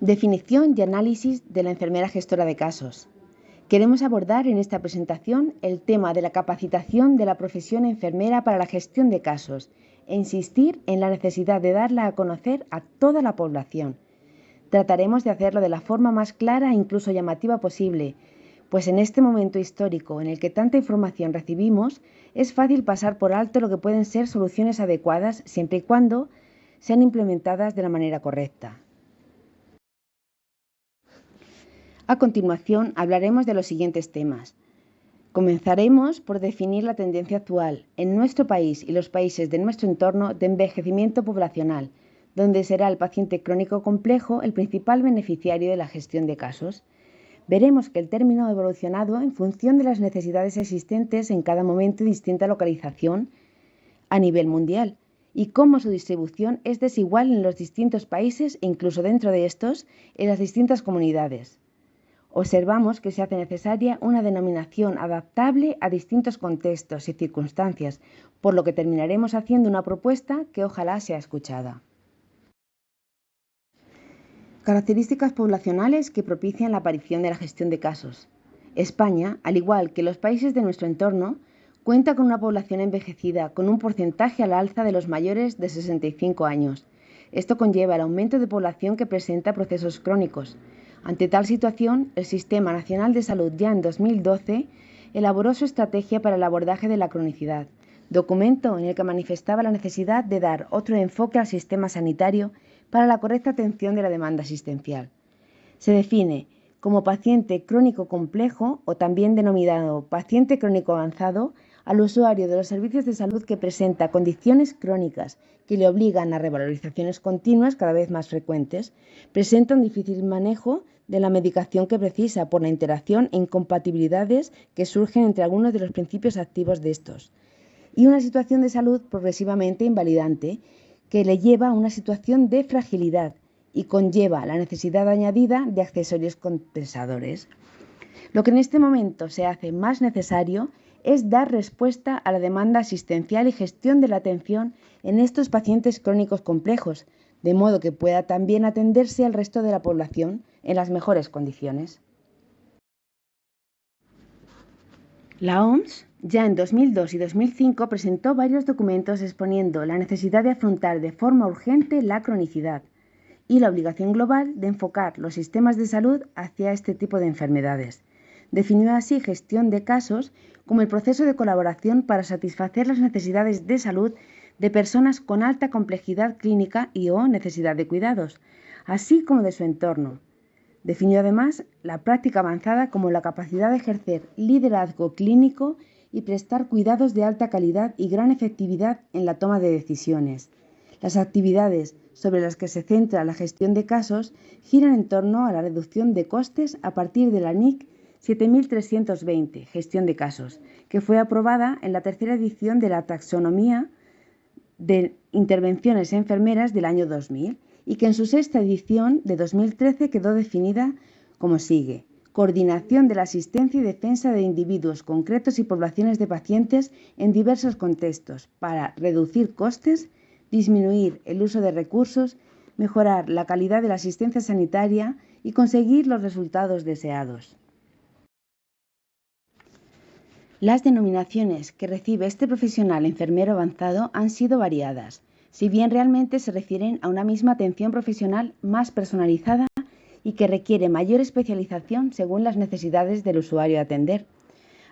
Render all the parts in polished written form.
Definición y análisis de la enfermera gestora de casos. Queremos abordar en esta presentación el tema de la capacitación de la profesión enfermera para la gestión de casos e insistir en la necesidad de darla a conocer a toda la población. Trataremos de hacerlo de la forma más clara e incluso llamativa posible, pues en este momento histórico en el que tanta información recibimos, es fácil pasar por alto lo que pueden ser soluciones adecuadas siempre y cuando sean implementadas de la manera correcta. A continuación, hablaremos de los siguientes temas. Comenzaremos por definir la tendencia actual en nuestro país y los países de nuestro entorno de envejecimiento poblacional, donde será el paciente crónico complejo el principal beneficiario de la gestión de casos. Veremos que el término ha evolucionado en función de las necesidades existentes en cada momento y distinta localización a nivel mundial, y cómo su distribución es desigual en los distintos países e incluso dentro de estos en las distintas comunidades. Observamos que se hace necesaria una denominación adaptable a distintos contextos y circunstancias, por lo que terminaremos haciendo una propuesta que ojalá sea escuchada. Características poblacionales que propician la aparición de la gestión de casos. España, al igual que los países de nuestro entorno, cuenta con una población envejecida con un porcentaje al alza de los mayores de 65 años. Esto conlleva el aumento de población que presenta procesos crónicos. Ante tal situación, el Sistema Nacional de Salud ya en 2012 elaboró su estrategia para el abordaje de la cronicidad, documento en el que manifestaba la necesidad de dar otro enfoque al sistema sanitario para la correcta atención de la demanda asistencial. Se define como paciente crónico complejo o también denominado paciente crónico avanzado al usuario de los servicios de salud que presenta condiciones crónicas que le obligan a revalorizaciones continuas cada vez más frecuentes, presenta un difícil manejo de la medicación que precisa por la interacción e incompatibilidades que surgen entre algunos de los principios activos de estos, y una situación de salud progresivamente invalidante que le lleva a una situación de fragilidad y conlleva la necesidad añadida de accesorios compensadores. Lo que en este momento se hace más necesario es dar respuesta a la demanda asistencial y gestión de la atención en estos pacientes crónicos complejos, de modo que pueda también atenderse al resto de la población en las mejores condiciones. La OMS ya en 2002 y 2005 presentó varios documentos exponiendo la necesidad de afrontar de forma urgente la cronicidad y la obligación global de enfocar los sistemas de salud hacia este tipo de enfermedades. Definió así gestión de casos como el proceso de colaboración para satisfacer las necesidades de salud de personas con alta complejidad clínica y o necesidad de cuidados, así como de su entorno. Definió además la práctica avanzada como la capacidad de ejercer liderazgo clínico y prestar cuidados de alta calidad y gran efectividad en la toma de decisiones. Las actividades sobre las que se centra la gestión de casos giran en torno a la reducción de costes a partir de la NIC 7320, gestión de casos, que fue aprobada en la tercera edición de la Taxonomía de Intervenciones Enfermeras del año 2000 y que en su sexta edición de 2013 quedó definida como sigue: coordinación de la asistencia y defensa de individuos concretos y poblaciones de pacientes en diversos contextos para reducir costes, disminuir el uso de recursos, mejorar la calidad de la asistencia sanitaria y conseguir los resultados deseados. Las denominaciones que recibe este profesional enfermero avanzado han sido variadas, si bien realmente se refieren a una misma atención profesional más personalizada y que requiere mayor especialización según las necesidades del usuario a atender.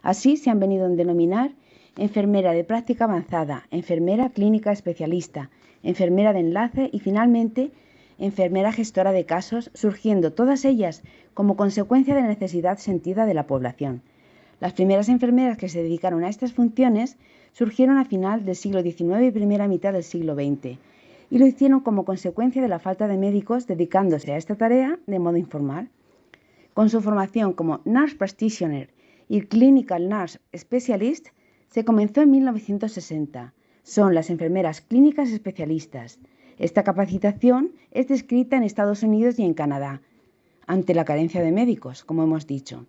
Así se han venido a denominar enfermera de práctica avanzada, enfermera clínica especialista, enfermera de enlace y finalmente enfermera gestora de casos, surgiendo todas ellas como consecuencia de la necesidad sentida de la población. Las primeras enfermeras que se dedicaron a estas funciones surgieron a final del siglo XIX y primera mitad del siglo XX, y lo hicieron como consecuencia de la falta de médicos dedicándose a esta tarea de modo informal. Con su formación como Nurse Practitioner y Clinical Nurse Specialist, se comenzó en 1960. Son las enfermeras clínicas especialistas. Esta capacitación es descrita en Estados Unidos y en Canadá, ante la carencia de médicos, como hemos dicho.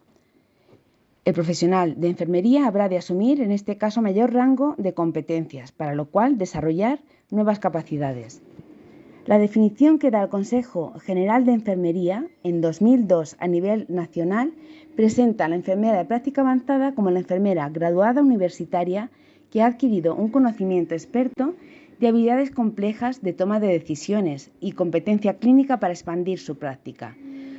El profesional de enfermería habrá de asumir en este caso mayor rango de competencias, para lo cual desarrollar nuevas capacidades. La definición que da el Consejo General de Enfermería en 2002 a nivel nacional presenta a la enfermera de práctica avanzada como la enfermera graduada universitaria que ha adquirido un conocimiento experto de habilidades complejas de toma de decisiones y competencia clínica para expandir su práctica.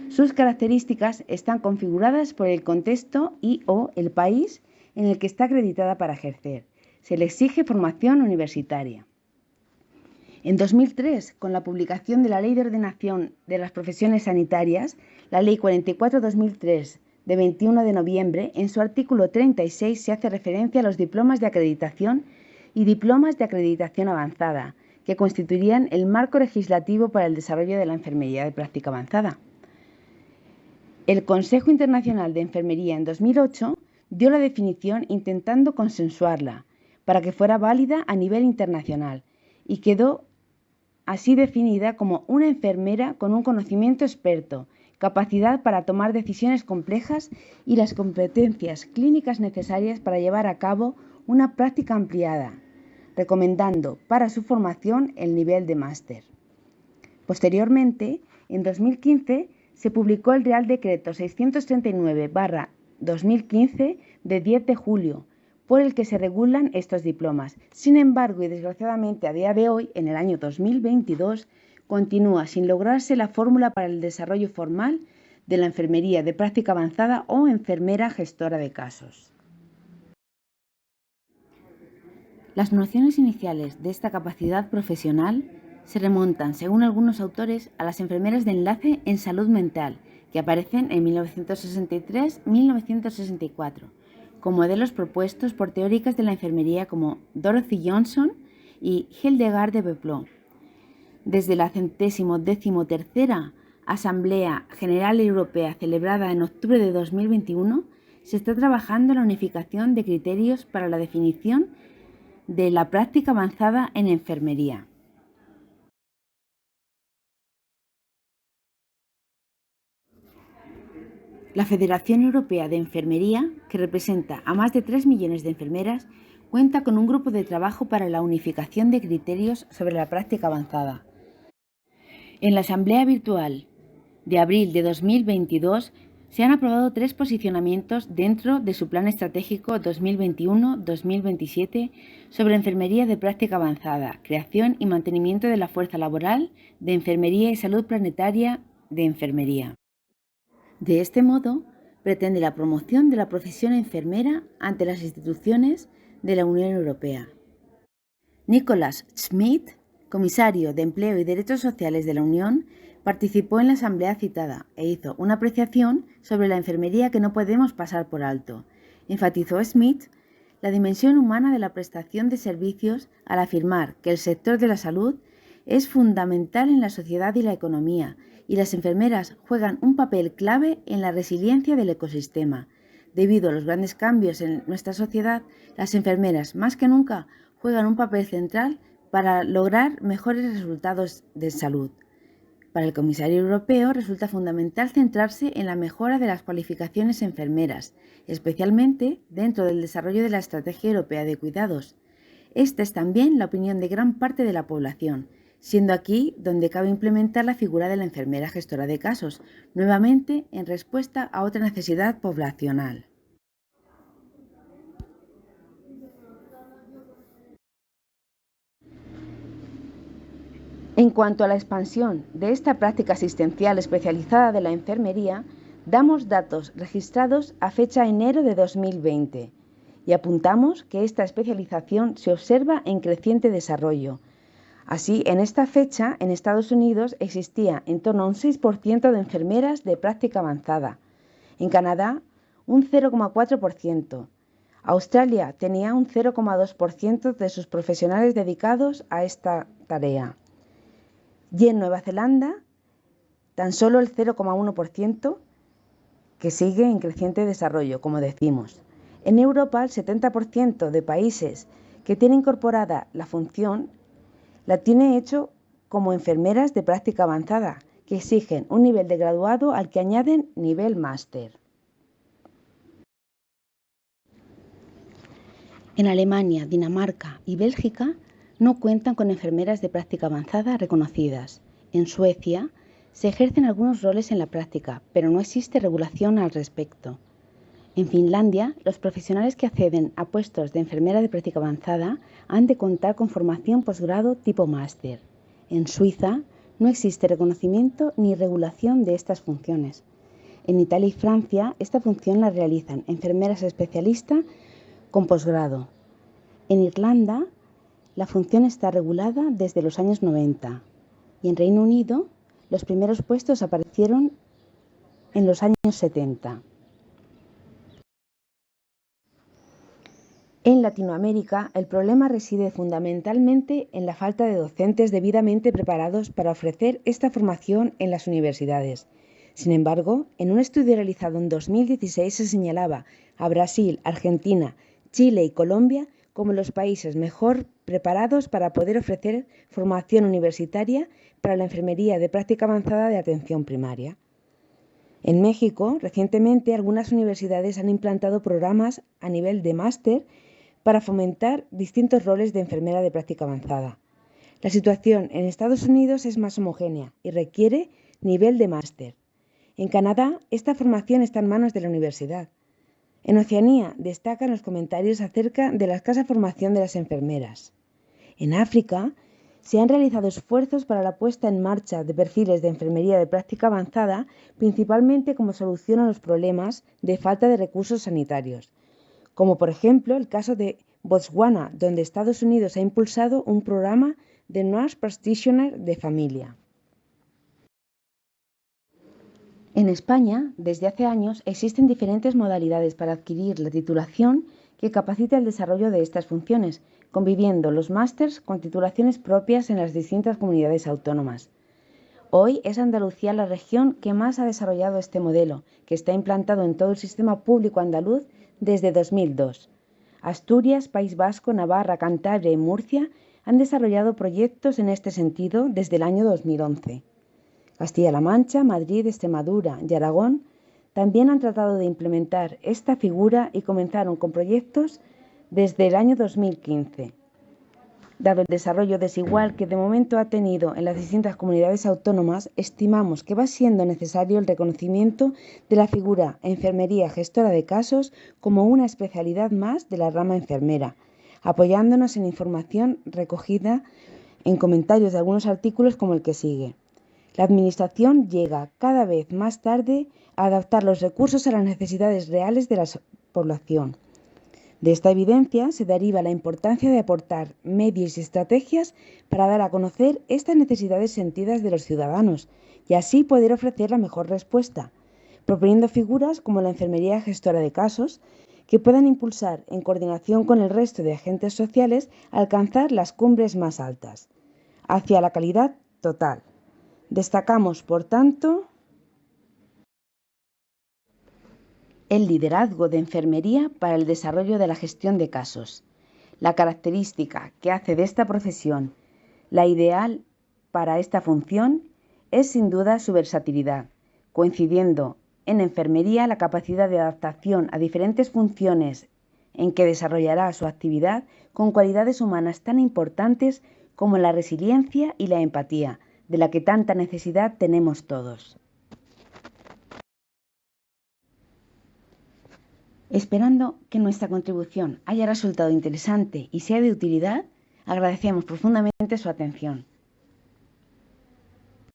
Sus características están configuradas por el contexto y/o el país en el que está acreditada para ejercer. Se le exige formación universitaria. En 2003, con la publicación de la Ley de Ordenación de las Profesiones Sanitarias, la Ley 44/2003, de 21 de noviembre, en su artículo 36 se hace referencia a los diplomas de acreditación y diplomas de acreditación avanzada, que constituirían el marco legislativo para el desarrollo de la enfermería de práctica avanzada. El Consejo Internacional de Enfermería en 2008 dio la definición intentando consensuarla para que fuera válida a nivel internacional y quedó así definida como una enfermera con un conocimiento experto, capacidad para tomar decisiones complejas y las competencias clínicas necesarias para llevar a cabo una práctica ampliada, recomendando para su formación el nivel de máster. Posteriormente, en 2015, se publicó el Real Decreto 639/2015 de 10 de julio, por el que se regulan estos diplomas. Sin embargo, y desgraciadamente a día de hoy, en el año 2022, continúa sin lograrse la fórmula para el desarrollo formal de la enfermería de práctica avanzada o enfermera gestora de casos. Las nociones iniciales de esta capacidad profesional se remontan, según algunos autores, a las enfermeras de enlace en salud mental, que aparecen en 1963-1964, con modelos propuestos por teóricas de la enfermería como Dorothy Johnson y Hildegard de Beplo. Desde la 113ª Asamblea General Europea celebrada en octubre de 2021, se está trabajando en la unificación de criterios para la definición de la práctica avanzada en enfermería. La Federación Europea de Enfermería, que representa a más de 3 millones de enfermeras, cuenta con un grupo de trabajo para la unificación de criterios sobre la práctica avanzada. En la Asamblea Virtual de abril de 2022 se han aprobado 3 posicionamientos dentro de su Plan Estratégico 2021-2027 sobre enfermería de práctica avanzada, creación y mantenimiento de la fuerza laboral de enfermería y salud planetaria de enfermería. De este modo, pretende la promoción de la profesión enfermera ante las instituciones de la Unión Europea. Nicolas Schmit, comisario de Empleo y Derechos Sociales de la Unión, participó en la asamblea citada e hizo una apreciación sobre la enfermería que no podemos pasar por alto. Enfatizó Schmit la dimensión humana de la prestación de servicios al afirmar que el sector de la salud es fundamental en la sociedad y la economía, y las enfermeras juegan un papel clave en la resiliencia del ecosistema. Debido a los grandes cambios en nuestra sociedad, las enfermeras, más que nunca, juegan un papel central para lograr mejores resultados de salud. Para el comisario europeo resulta fundamental centrarse en la mejora de las cualificaciones enfermeras, especialmente dentro del desarrollo de la Estrategia Europea de Cuidados. Esta es también la opinión de gran parte de la población, siendo aquí donde cabe implementar la figura de la enfermera gestora de casos, nuevamente en respuesta a otra necesidad poblacional. En cuanto a la expansión de esta práctica asistencial especializada de la enfermería, damos datos registrados a fecha enero de 2020 y apuntamos que esta especialización se observa en creciente desarrollo. Así, en esta fecha, en Estados Unidos existía en torno a un 6% de enfermeras de práctica avanzada. En Canadá, un 0,4%. Australia tenía un 0,2% de sus profesionales dedicados a esta tarea. Y en Nueva Zelanda, tan solo el 0,1%, que sigue en creciente desarrollo, como decimos. En Europa, el 70% de países que tiene incorporada la función la tiene hecho como enfermeras de práctica avanzada, que exigen un nivel de graduado al que añaden nivel máster. En Alemania, Dinamarca y Bélgica no cuentan con enfermeras de práctica avanzada reconocidas. En Suecia se ejercen algunos roles en la práctica, pero no existe regulación al respecto. En Finlandia, los profesionales que acceden a puestos de enfermera de práctica avanzada han de contar con formación posgrado tipo máster. En Suiza no existe reconocimiento ni regulación de estas funciones. En Italia y Francia, esta función la realizan enfermeras especialistas con posgrado. En Irlanda, la función está regulada desde los años 90 y en Reino Unido los primeros puestos aparecieron en los años 70. En Latinoamérica, el problema reside fundamentalmente en la falta de docentes debidamente preparados para ofrecer esta formación en las universidades. Sin embargo, en un estudio realizado en 2016 se señalaba a Brasil, Argentina, Chile y Colombia como los países mejor preparados para poder ofrecer formación universitaria para la enfermería de práctica avanzada de atención primaria. En México, recientemente, algunas universidades han implantado programas a nivel de máster para fomentar distintos roles de enfermera de práctica avanzada. La situación en Estados Unidos es más homogénea y requiere nivel de máster. En Canadá, esta formación está en manos de la universidad. En Oceanía destacan los comentarios acerca de la escasa formación de las enfermeras. En África, se han realizado esfuerzos para la puesta en marcha de perfiles de enfermería de práctica avanzada, principalmente como solución a los problemas de falta de recursos sanitarios, como por ejemplo el caso de Botswana, donde Estados Unidos ha impulsado un programa de Nurse Practitioner de familia. En España, desde hace años, existen diferentes modalidades para adquirir la titulación que capacita el desarrollo de estas funciones, conviviendo los másters con titulaciones propias en las distintas comunidades autónomas. Hoy es Andalucía la región que más ha desarrollado este modelo, que está implantado en todo el sistema público andaluz desde 2002. Asturias, País Vasco, Navarra, Cantabria y Murcia han desarrollado proyectos en este sentido desde el año 2011. Castilla-La Mancha, Madrid, Extremadura y Aragón también han tratado de implementar esta figura y comenzaron con proyectos desde el año 2015. Dado el desarrollo desigual que de momento ha tenido en las distintas comunidades autónomas, estimamos que va siendo necesario el reconocimiento de la figura enfermería gestora de casos como una especialidad más de la rama enfermera, apoyándonos en información recogida en comentarios de algunos artículos como el que sigue. La Administración llega cada vez más tarde a adaptar los recursos a las necesidades reales de la población. De esta evidencia se deriva la importancia de aportar medios y estrategias para dar a conocer estas necesidades sentidas de los ciudadanos y así poder ofrecer la mejor respuesta, proponiendo figuras como la enfermería gestora de casos que puedan impulsar, en coordinación con el resto de agentes sociales, alcanzar las cumbres más altas, hacia la calidad total. Destacamos, por tanto, el liderazgo de enfermería para el desarrollo de la gestión de casos. La característica que hace de esta profesión la ideal para esta función es sin duda su versatilidad, coincidiendo en enfermería la capacidad de adaptación a diferentes funciones en que desarrollará su actividad con cualidades humanas tan importantes como la resiliencia y la empatía, de la que tanta necesidad tenemos todos. Esperando que nuestra contribución haya resultado interesante y sea de utilidad, agradecemos profundamente su atención.